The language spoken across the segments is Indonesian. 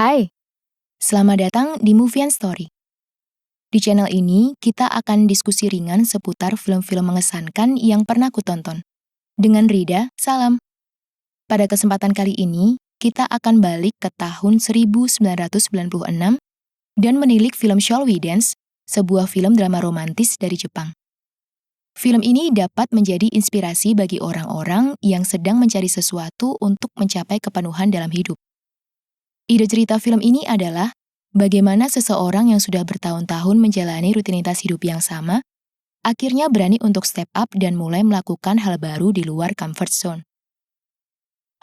Hai, selamat datang di Movie and Story. Di channel ini, kita akan diskusi ringan seputar film-film mengesankan yang pernah kutonton. Dengan Rida, salam. Pada kesempatan kali ini, kita akan balik ke tahun 1996 dan menilik film Shall We Dance, sebuah film drama romantis dari Jepang. Film ini dapat menjadi inspirasi bagi orang-orang yang sedang mencari sesuatu untuk mencapai kepenuhan dalam hidup. Ide cerita film ini adalah bagaimana seseorang yang sudah bertahun-tahun menjalani rutinitas hidup yang sama, akhirnya berani untuk step up dan mulai melakukan hal baru di luar comfort zone.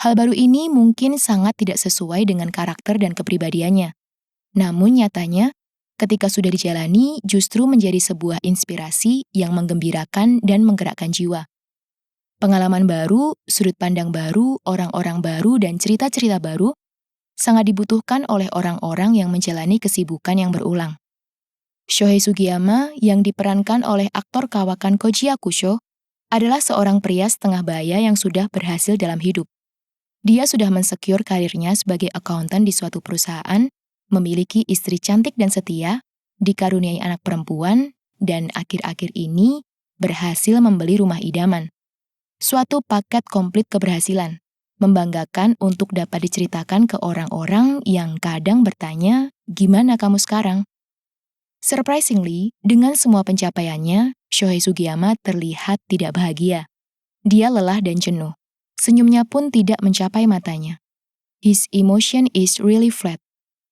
Hal baru ini mungkin sangat tidak sesuai dengan karakter dan kepribadiannya. Namun nyatanya, ketika sudah dijalani, justru menjadi sebuah inspirasi yang menggembirakan dan menggerakkan jiwa. Pengalaman baru, sudut pandang baru, orang-orang baru, dan cerita-cerita baru sangat dibutuhkan oleh orang-orang yang menjalani kesibukan yang berulang. Shohei Sugiyama yang diperankan oleh aktor kawakan Koji Yakusho adalah seorang pria setengah baya yang sudah berhasil dalam hidup. Dia sudah mensecure karirnya sebagai akuntan di suatu perusahaan, memiliki istri cantik dan setia, dikaruniai anak perempuan, dan akhir-akhir ini berhasil membeli rumah idaman. Suatu paket komplit keberhasilan. Membanggakan untuk dapat diceritakan ke orang-orang yang kadang bertanya, gimana kamu sekarang? Surprisingly, dengan semua pencapaiannya, Shohei Sugiyama terlihat tidak bahagia. Dia lelah dan jenuh. Senyumnya pun tidak mencapai matanya. His emotion is really flat.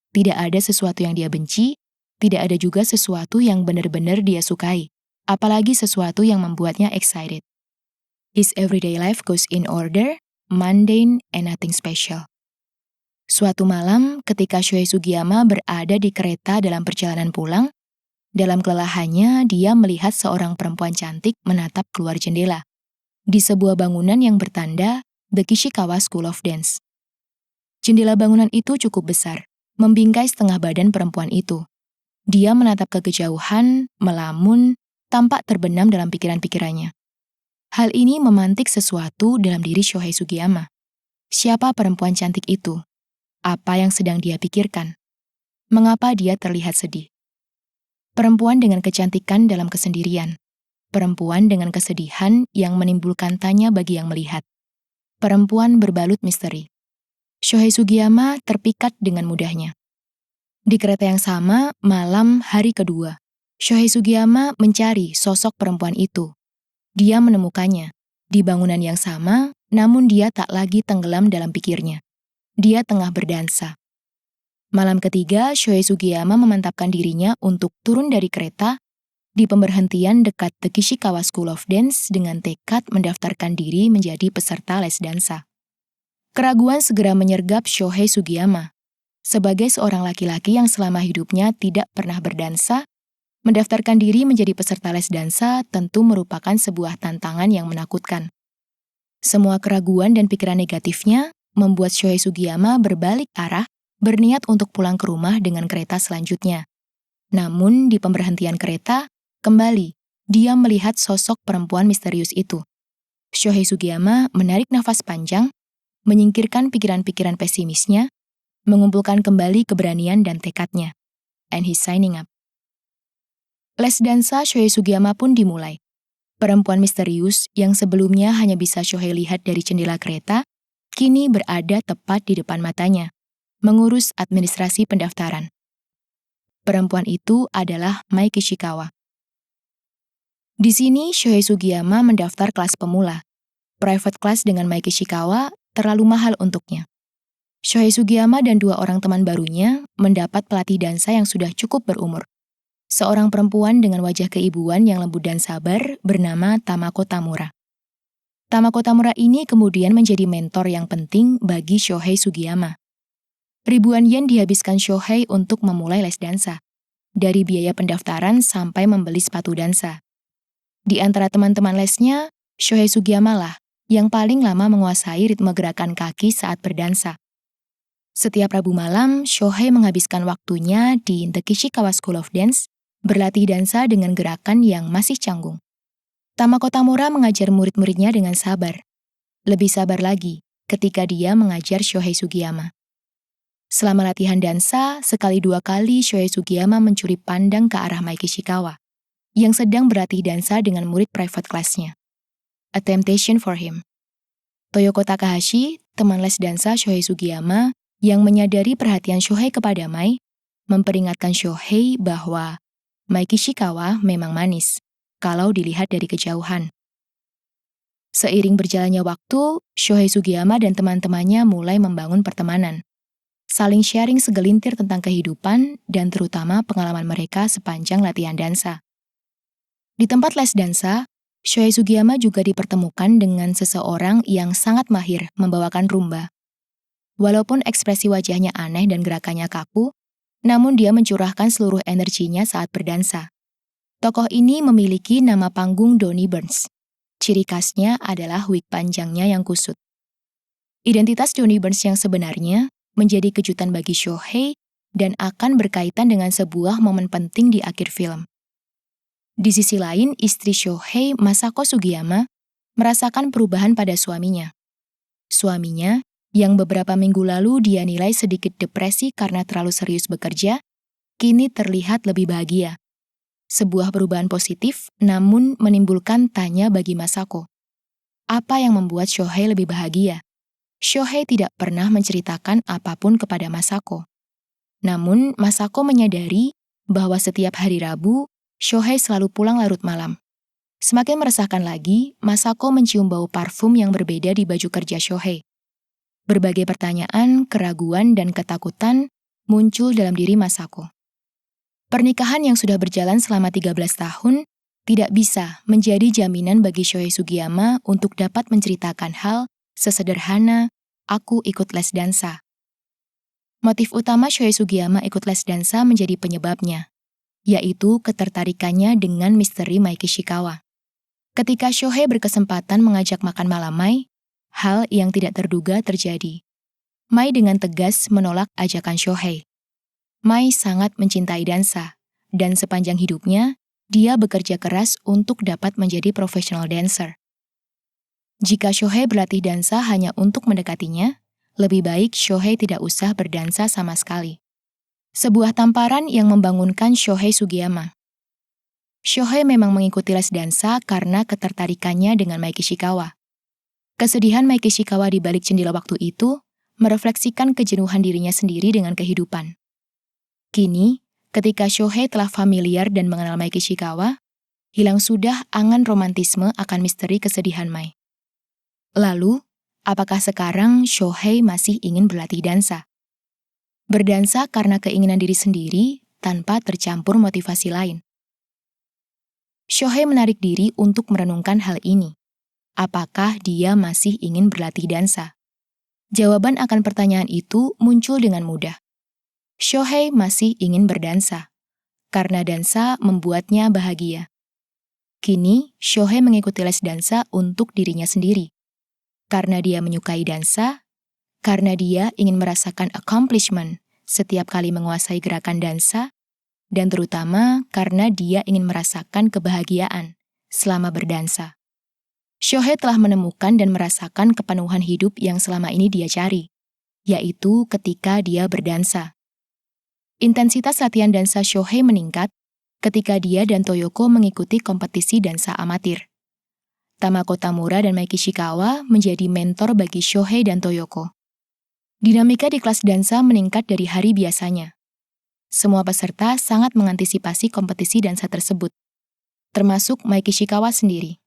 Tidak ada sesuatu yang dia benci, tidak ada juga sesuatu yang benar-benar dia sukai, apalagi sesuatu yang membuatnya excited. His everyday life goes in order, mundane, and nothing special. Suatu malam, ketika Shohei Sugiyama berada di kereta dalam perjalanan pulang, dalam kelelahannya dia melihat seorang perempuan cantik menatap keluar jendela, di sebuah bangunan yang bertanda The Kishikawa School of Dance. Jendela bangunan itu cukup besar, membingkai setengah badan perempuan itu. Dia menatap ke kejauhan, melamun, tampak terbenam dalam pikiran-pikirannya. Hal ini memantik sesuatu dalam diri Shohei Sugiyama. Siapa perempuan cantik itu? Apa yang sedang dia pikirkan? Mengapa dia terlihat sedih? Perempuan dengan kecantikan dalam kesendirian. Perempuan dengan kesedihan yang menimbulkan tanya bagi yang melihat. Perempuan berbalut misteri. Shohei Sugiyama terpikat dengan mudahnya. Di kereta yang sama, malam hari kedua, Shohei Sugiyama mencari sosok perempuan itu. Dia menemukannya di bangunan yang sama, namun dia tak lagi tenggelam dalam pikirnya. Dia tengah berdansa. Malam ketiga, Shohei Sugiyama memantapkan dirinya untuk turun dari kereta di pemberhentian dekat The Kishikawa School of Dance dengan tekad mendaftarkan diri menjadi peserta les dansa. Keraguan segera menyergap Shohei Sugiyama. Sebagai seorang laki-laki yang selama hidupnya tidak pernah berdansa, mendaftarkan diri menjadi peserta les dansa tentu merupakan sebuah tantangan yang menakutkan. Semua keraguan dan pikiran negatifnya membuat Shohei Sugiyama berbalik arah, berniat untuk pulang ke rumah dengan kereta selanjutnya. Namun di pemberhentian kereta, kembali, dia melihat sosok perempuan misterius itu. Shohei Sugiyama menarik nafas panjang, menyingkirkan pikiran-pikiran pesimisnya, mengumpulkan kembali keberanian dan tekadnya. And he's signing up. Les dansa Shohei Sugiyama pun dimulai. Perempuan misterius yang sebelumnya hanya bisa Shohei lihat dari jendela kereta, kini berada tepat di depan matanya, mengurus administrasi pendaftaran. Perempuan itu adalah Mai Kishikawa. Di sini Shohei Sugiyama mendaftar kelas pemula. Private class dengan Mai Kishikawa terlalu mahal untuknya. Shohei Sugiyama dan dua orang teman barunya mendapat pelatih dansa yang sudah cukup berumur. Seorang perempuan dengan wajah keibuan yang lembut dan sabar bernama Tamako Tamura. Tamako Tamura ini kemudian menjadi mentor yang penting bagi Shohei Sugiyama. Ribuan yen dihabiskan Shohei untuk memulai les dansa, dari biaya pendaftaran sampai membeli sepatu dansa. Di antara teman-teman lesnya, Shohei Sugiyama lah yang paling lama menguasai ritme gerakan kaki saat berdansa. Setiap Rabu malam, Shohei menghabiskan waktunya di The Kishikawa School of Dance, berlatih dansa dengan gerakan yang masih canggung. Tamako Tamura mengajar murid-muridnya dengan sabar. Lebih sabar lagi ketika dia mengajar Shohei Sugiyama. Selama latihan dansa, sekali dua kali Shohei Sugiyama mencuri pandang ke arah Maiki Ishikawa, yang sedang berlatih dansa dengan murid private class-nya. A temptation for him. Toyoko Takahashi, teman les dansa Shohei Sugiyama, yang menyadari perhatian Shohei kepada Mai, memperingatkan Shohei bahwa Maiki Ishikawa memang manis, kalau dilihat dari kejauhan. Seiring berjalannya waktu, Shohei Sugiyama dan teman-temannya mulai membangun pertemanan, saling sharing segelintir tentang kehidupan dan terutama pengalaman mereka sepanjang latihan dansa. Di tempat les dansa, Shohei Sugiyama juga dipertemukan dengan seseorang yang sangat mahir membawakan rumba. Walaupun ekspresi wajahnya aneh dan gerakannya kaku, namun dia mencurahkan seluruh energinya saat berdansa. Tokoh ini memiliki nama panggung Donnie Burns. Ciri khasnya adalah wig panjangnya yang kusut. Identitas Donnie Burns yang sebenarnya menjadi kejutan bagi Shohei dan akan berkaitan dengan sebuah momen penting di akhir film. Di sisi lain, istri Shohei, Masako Sugiyama, merasakan perubahan pada suaminya. Suaminya, yang beberapa minggu lalu dia nilai sedikit depresi karena terlalu serius bekerja, kini terlihat lebih bahagia. Sebuah perubahan positif, namun menimbulkan tanya bagi Masako. Apa yang membuat Shohei lebih bahagia? Shohei tidak pernah menceritakan apapun kepada Masako. Namun, Masako menyadari bahwa setiap hari Rabu, Shohei selalu pulang larut malam. Semakin meresahkan lagi, Masako mencium bau parfum yang berbeda di baju kerja Shohei. Berbagai pertanyaan, keraguan, dan ketakutan muncul dalam diri Masako. Pernikahan yang sudah berjalan selama 13 tahun tidak bisa menjadi jaminan bagi Shohei Sugiyama untuk dapat menceritakan hal sesederhana, aku ikut les dansa. Motif utama Shohei Sugiyama ikut les dansa menjadi penyebabnya, yaitu ketertarikannya dengan misteri Maiki Ishikawa. Ketika Shohei berkesempatan mengajak makan malam Mai, hal yang tidak terduga terjadi. Mai dengan tegas menolak ajakan Shohei. Mai sangat mencintai dansa, dan sepanjang hidupnya, dia bekerja keras untuk dapat menjadi profesional dancer. Jika Shohei berlatih dansa hanya untuk mendekatinya, lebih baik Shohei tidak usah berdansa sama sekali. Sebuah tamparan yang membangunkan Shohei Sugiyama. Shohei memang mengikuti les dansa karena ketertarikannya dengan Maiki Ishikawa. Kesedihan Maiki Ishikawa di balik jendela waktu itu merefleksikan kejenuhan dirinya sendiri dengan kehidupan. Kini, ketika Shohei telah familiar dan mengenal Maiki Ishikawa, hilang sudah angan romantisme akan misteri kesedihan Mai. Lalu, apakah sekarang Shohei masih ingin berlatih dansa? Berdansa karena keinginan diri sendiri tanpa tercampur motivasi lain. Shohei menarik diri untuk merenungkan hal ini. Apakah dia masih ingin berlatih dansa? Jawaban akan pertanyaan itu muncul dengan mudah. Shohei masih ingin berdansa, karena dansa membuatnya bahagia. Kini, Shohei mengikuti les dansa untuk dirinya sendiri. Karena dia menyukai dansa, karena dia ingin merasakan accomplishment setiap kali menguasai gerakan dansa, dan terutama karena dia ingin merasakan kebahagiaan selama berdansa. Shohei telah menemukan dan merasakan kepenuhan hidup yang selama ini dia cari, yaitu ketika dia berdansa. Intensitas latihan dansa Shohei meningkat ketika dia dan Toyoko mengikuti kompetisi dansa amatir. Tamako Tamura dan Maiki Ishikawa menjadi mentor bagi Shohei dan Toyoko. Dinamika di kelas dansa meningkat dari hari biasanya. Semua peserta sangat mengantisipasi kompetisi dansa tersebut, termasuk Maiki Ishikawa sendiri.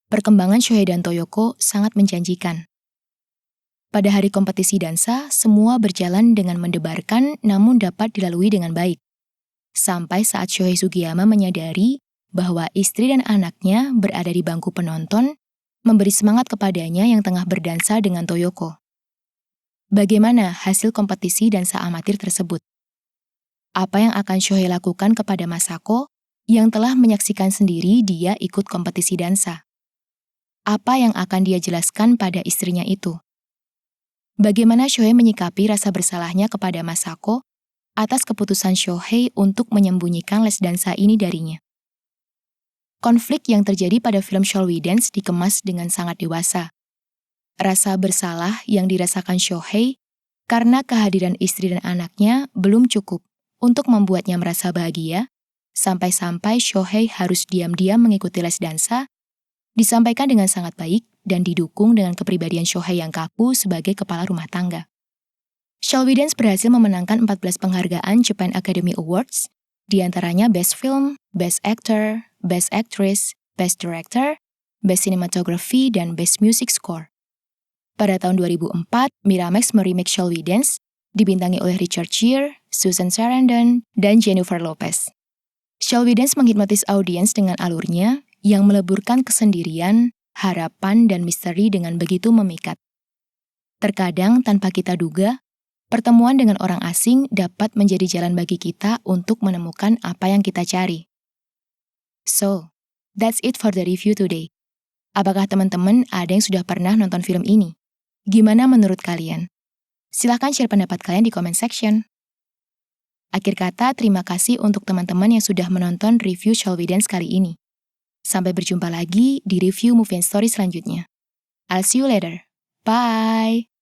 Perkembangan Shohei dan Toyoko sangat menjanjikan. Pada hari kompetisi dansa, semua berjalan dengan mendebarkan namun dapat dilalui dengan baik. Sampai saat Shohei Sugiyama menyadari bahwa istri dan anaknya berada di bangku penonton, memberi semangat kepadanya yang tengah berdansa dengan Toyoko. Bagaimana hasil kompetisi dansa amatir tersebut? Apa yang akan Shohei lakukan kepada Masako yang telah menyaksikan sendiri dia ikut kompetisi dansa? Apa yang akan dia jelaskan pada istrinya itu? Bagaimana Shohei menyikapi rasa bersalahnya kepada Masako atas keputusan Shohei untuk menyembunyikan les dansa ini darinya? Konflik yang terjadi pada film Shall We Dance dikemas dengan sangat dewasa. Rasa bersalah yang dirasakan Shohei Karena kehadiran istri dan anaknya belum cukup untuk membuatnya merasa bahagia, sampai-sampai Shohei harus diam-diam mengikuti les dansa, disampaikan dengan sangat baik dan didukung dengan kepribadian Shohei yang kaku sebagai kepala rumah tangga. Shall We Dance berhasil memenangkan 14 penghargaan Japan Academy Awards, di antaranya Best Film, Best Actor, Best Actress, Best Director, Best Cinematography, dan Best Music Score. Pada tahun 2004, Miramax meremake Shall We Dance, dibintangi oleh Richard Gere, Susan Sarandon, dan Jennifer Lopez. Shall We Dance menghipnotis audiens dengan alurnya yang meleburkan kesendirian, harapan, dan misteri dengan begitu memikat. Terkadang tanpa kita duga, pertemuan dengan orang asing dapat menjadi jalan bagi kita untuk menemukan apa yang kita cari. So, that's it for the review today. Apakah teman-teman ada yang sudah pernah nonton film ini? Gimana menurut kalian? Silahkan share pendapat kalian di comment section. Akhir kata, terima kasih untuk teman-teman yang sudah menonton review Shall We Dance kali ini. Sampai berjumpa lagi di review Movie and Story selanjutnya. I'll see you later. Bye!